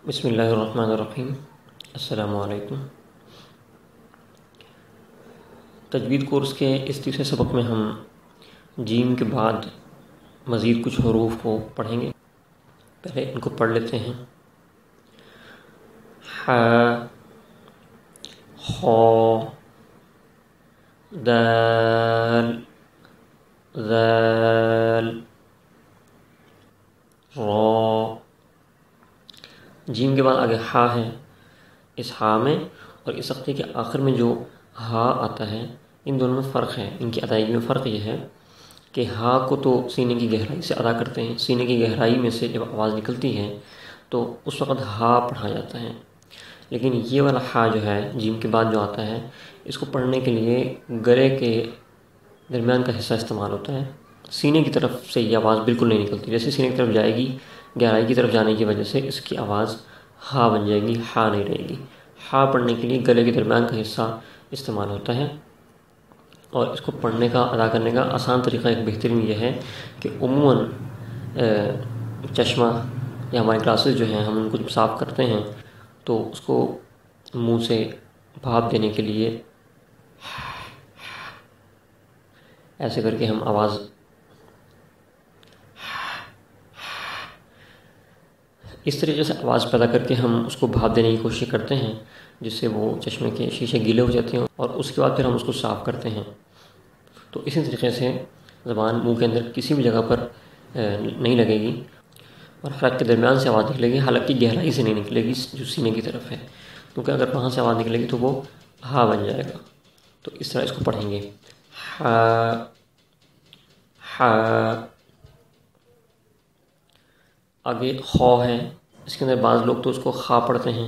بسم اللہ الرحمن الرحیم۔ السلام علیکم۔ تجوید کورس کے اس تیسرے سبق میں ہم جیم کے بعد مزید کچھ حروف کو پڑھیں گے۔ پہلے ان کو پڑھ لیتے ہیں۔ ح، خ، دال، ذال، را۔ جیم کے بعد آگے ہا ہے۔ اس ہا میں اور اس سختی کے آخر میں جو ہا آتا ہے، ان دونوں میں فرق ہے۔ ان کی ادائیگی میں فرق یہ ہے کہ ہا کو تو سینے کی گہرائی سے ادا کرتے ہیں۔ سینے کی گہرائی میں سے جب آواز نکلتی ہے تو اس وقت ہا پڑھا جاتا ہے، لیکن یہ والا ہا جو ہے جیم کے بعد جو آتا ہے، اس کو پڑھنے کے لیے گلے کے درمیان کا حصہ استعمال ہوتا ہے۔ سینے کی طرف سے یہ آواز بالکل نہیں نکلتی۔ جیسے سینے کی طرف جائے گی، گہرائی کی طرف جانے کی وجہ سے اس کی آواز ہا بن جائے گی، ہا نہیں رہے گی۔ ہا پڑھنے کے لیے گلے کے درمیان کا حصہ استعمال ہوتا ہے، اور اس کو پڑھنے کا ادا کرنے کا آسان طریقہ ایک بہترین یہ ہے کہ عموماً چشمہ یا ہماری گلاسز جو ہیں، ہم ان کو جب صاف کرتے ہیں تو اس کو منہ سے بھاپ دینے کے لیے ایسے کر کے ہم آواز اس طریقے سے آواز پیدا کر کے ہم اس کو بھاپ دینے کی کوشش کرتے ہیں، جس سے وہ چشمے کے شیشے گیلے ہو جاتے ہیں، اور اس کے بعد پھر ہم اس کو صاف کرتے ہیں۔ تو اسی طریقے سے زبان منہ کے اندر کسی بھی جگہ پر نہیں لگے گی، اور حلق کے درمیان سے آواز نکلے گی، حلق کی گہرائی سے نہیں نکلے گی جو سینے کی طرف ہے، کیونکہ اگر وہاں سے آواز نکلے گی تو وہ ہا بن جائے گا۔ تو اس طرح اس کو پڑھیں گے۔ ہا، ہا۔ آگے خو ہے۔ اس کے اندر بعض لوگ تو اس کو خا پڑھتے ہیں،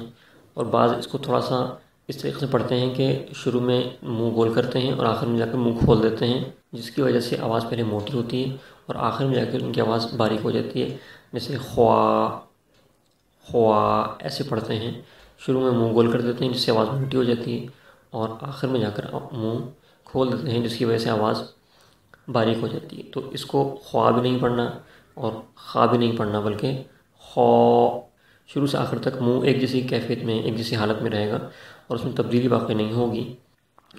اور بعض اس کو تھوڑا سا اس طریقے سے پڑھتے ہیں کہ شروع میں منہ گول کرتے ہیں اور آخر میں جا کے منہ کھول دیتے ہیں، جس کی وجہ سے آواز پہلے موٹی ہوتی ہے اور آخر میں جا کے ان کی آواز باریک ہو جاتی ہے۔ جیسے خوا، خوا ایسے پڑھتے ہیں، شروع میں منہ گول کر دیتے ہیں جس سے آواز موٹی ہو جاتی ہے، اور آخر میں جا کر منہ کھول دیتے ہیں جس کی وجہ سے آواز باریک ہو جاتی ہے۔ تو اس کو خوا بھی نہیں پڑھنا اور خا بھی نہیں پڑھنا، بلکہ خو، شروع سے آخر تک منہ ایک جیسی کیفیت میں، ایک جیسی حالت میں رہے گا، اور اس میں تبدیلی باقی نہیں ہوگی،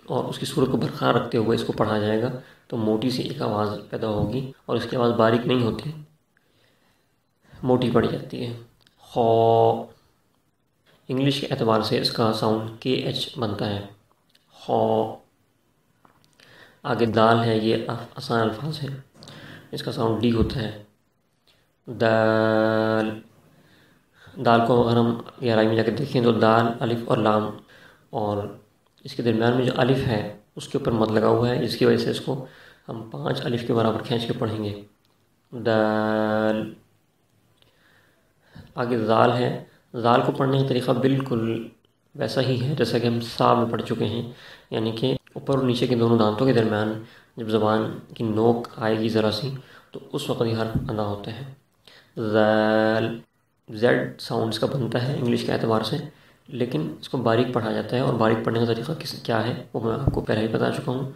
اور اس کی صورت کو برقرار رکھتے ہوئے اس کو پڑھا جائے گا، تو موٹی سی ایک آواز پیدا ہوگی، اور اس کی آواز باریک نہیں ہوتی، موٹی پڑ جاتی ہے۔ خو۔ انگلش کے اعتبار سے اس کا ساؤنڈ KH بنتا ہے، خو۔ آگے دال ہے، یہ آسان الفاظ ہیں، اس کا ساؤنڈ D ہوتا ہے، دال۔ دال کو اگر ہم گہرائی میں جا کے دیکھیں تو دال، الف اور لام، اور اس کے درمیان میں جو الف ہے اس کے اوپر مد لگا ہوا ہے، جس کی وجہ سے اس کو ہم 5 الف کے برابر کھینچ کے پڑھیں گے، دال۔ آگے زال ہے۔ زال کو پڑھنے کا طریقہ بالکل ویسا ہی ہے جیسا کہ ہم سا میں پڑھ چکے ہیں، یعنی کہ اوپر اور نیچے کے دونوں دانتوں کے درمیان جب زبان کی نوک آئے گی ذرا سی، تو اس وقت یہ حرف ادا ہوتا ہے، زال۔ زیڈ ساؤنڈ اس کا بنتا ہے انگلش کے اعتبار سے، لیکن اس کو باریک پڑھا جاتا ہے، اور باریک پڑھنے کا طریقہ کیا ہے وہ میں آپ کو پہلے ہی بتا چکا ہوں۔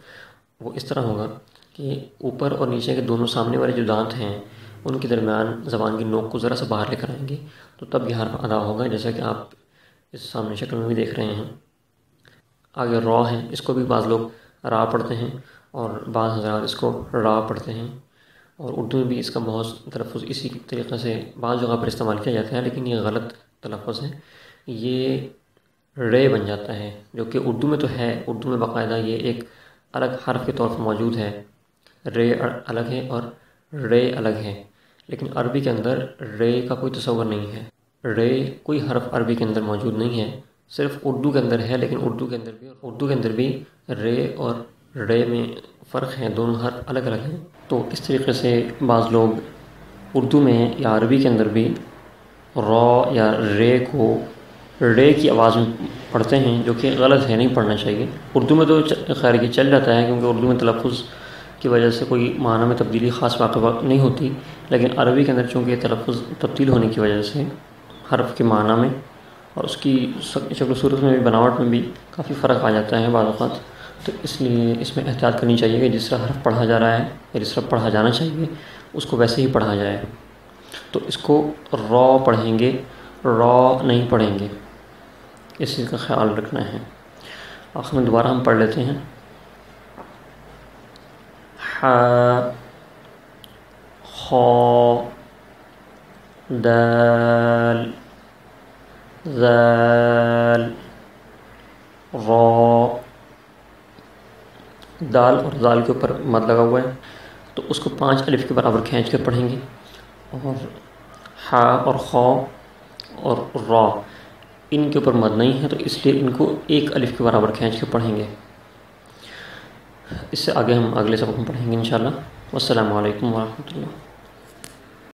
وہ اس طرح ہوگا کہ اوپر اور نیچے کے دونوں سامنے والے جو دانت ہیں ان کے درمیان زبان کی نوک کو ذرا سا باہر لے کر آئیں گے، تو تب یہ حرف ادا ہوگا، جیسا کہ آپ اس سامنے شکل میں بھی دیکھ رہے ہیں۔ آگے را ہے، اس کو بھی بعض لوگ را پڑھتے ہیں، اور بعض حضرات اس کو را پڑھتے ہیں، اور اردو میں بھی اس کا بہت تلفظ اسی طریقے سے بعض جگہ پر استعمال کیا جاتا ہے، لیکن یہ غلط تلفظ ہے، یہ رے بن جاتا ہے، جو کہ اردو میں تو ہے، اردو میں باقاعدہ یہ ایک الگ حرف کے طور پر موجود ہے، رے الگ ہے اور رے الگ ہے، لیکن عربی کے اندر رے کا کوئی تصور نہیں ہے، رے کوئی حرف عربی کے اندر موجود نہیں ہے، صرف اردو کے اندر ہے، لیکن اردو کے اندر بھی رے اور رے میں فرق ہے، دونوں حرف الگ الگ ہیں۔ تو اس طریقے سے بعض لوگ اردو میں یا عربی کے اندر بھی را یا رے کو رے کی آواز میں پڑھتے ہیں، جو کہ غلط ہے، نہیں پڑھنا چاہیے۔ اردو میں تو خیر یہ چل جاتا ہے، کیونکہ اردو میں تلفظ کی وجہ سے کوئی معنی میں تبدیلی خاص واقع نہیں ہوتی، لیکن عربی کے اندر چونکہ تلفظ تبدیل ہونے کی وجہ سے حرف کے معنی میں اور اس کی شکل و صورت میں بھی، بناوٹ میں بھی کافی فرق آ جاتا ہے بعض اوقات، تو اس لیے اس میں احتیاط کرنی چاہیے کہ جس طرح حرف پڑھا جا رہا ہے یا جس طرح پڑھا جانا چاہیے اس کو ویسے ہی پڑھا جائے۔ تو اس کو را پڑھیں گے، را نہیں پڑھیں گے، اس چیز کا خیال رکھنا ہے۔ آخر میں دوبارہ ہم پڑھ لیتے ہیں۔ ح خ دال ذال را۔ دال اور ذال کے اوپر مد لگا ہوا ہے تو اس کو 5 الف کے برابر کھینچ کر پڑھیں گے، اور ح اور خ اور را ان کے اوپر مد نہیں ہے تو اس لیے ان کو 1 الف کے برابر کھینچ کے پڑھیں گے۔ اس سے آگے ہم اگلے سبق میں پڑھیں گے انشاءاللہ۔ والسلام علیکم ورحمۃ اللہ۔